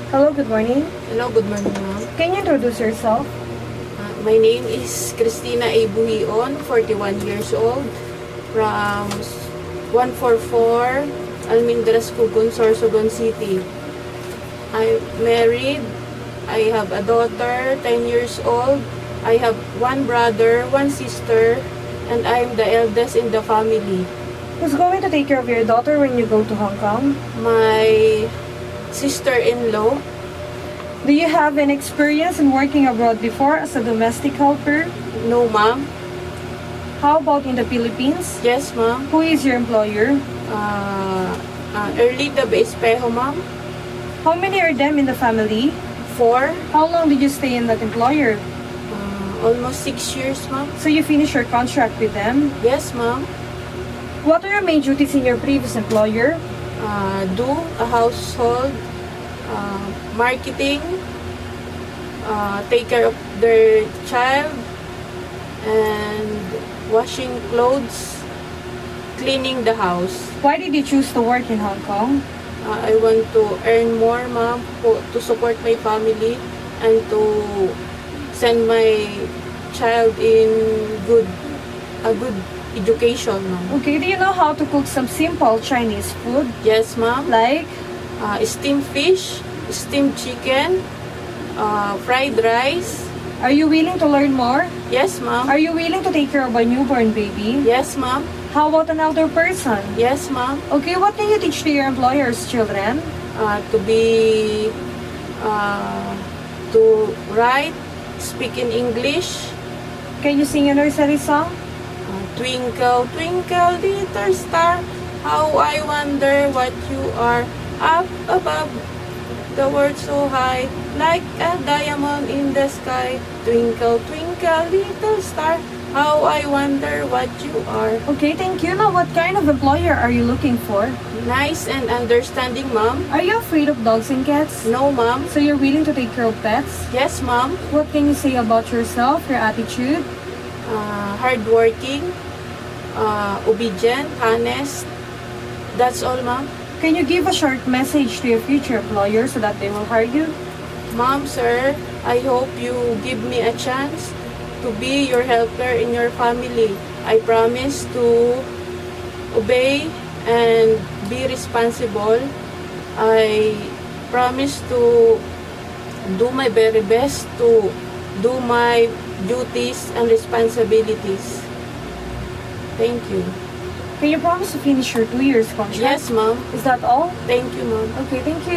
Hello, good morning. Hello, good morning, ma'am. Can you introduce yourself? My name is Cristina A. Buhion, 41 years old, from 144 Almendras, Cugun, Sorsogon City. I'm married. I have a daughter, 10 years old. I have one brother, one sister, and I'm the eldest in the family. Who's going to take care of your daughter when you go to Hong Kong? My sister-in-law. Do you have an experience in working abroad before as a domestic helper? No, ma'am. How about in the Philippines? Yes, ma'am. Who is your employer? Early the Espejo, ma'am. How many are them in the family? 4. How long did you stay in that employer? Almost 6 years, ma'am. So you finished your contract with them? Yes, ma'am. What are your main duties in your previous employer? Do a household, marketing, take care of their child, and washing clothes, cleaning the house. Why did you choose to work in Hong Kong? I want to earn more, ma'am, to support my family and to send my child in a good education, ma'am. Okay, do you know how to cook some simple Chinese food? Yes, ma'am. Like, Steamed fish, steamed chicken, fried rice. are you willing to learn more? Yes, ma'am. Are you willing to take care of a newborn baby? Yes, ma'am. How about an elder person? Yes, ma'am. Okay, what can you teach to your employer's children? To be, to write, speak in English. Can you sing a nursery song? Twinkle, twinkle, little star, how I wonder what you are. Up above the world so high, like a diamond in the sky. Twinkle, twinkle, little star, how I wonder what you are. Okay, thank you. Now, what kind of employer are you looking for? Nice and understanding, ma'am. Are you afraid of dogs and cats? No, ma'am. So you're willing to take care of pets? Yes, ma'am. What can you say about yourself, your attitude? Hardworking, obedient, honest. That's all, ma'am. Can you give a short message to your future employer so that they will hire you? Ma'am, sir, I hope you give me a chance to be your helper in your family. I promise to obey and be responsible. I promise to do my very best to do my duties and responsibilities. Thank you. Can you promise to finish your 2 years contract? Yes, ma'am. Is that all? Thank you, ma'am. Okay, thank you.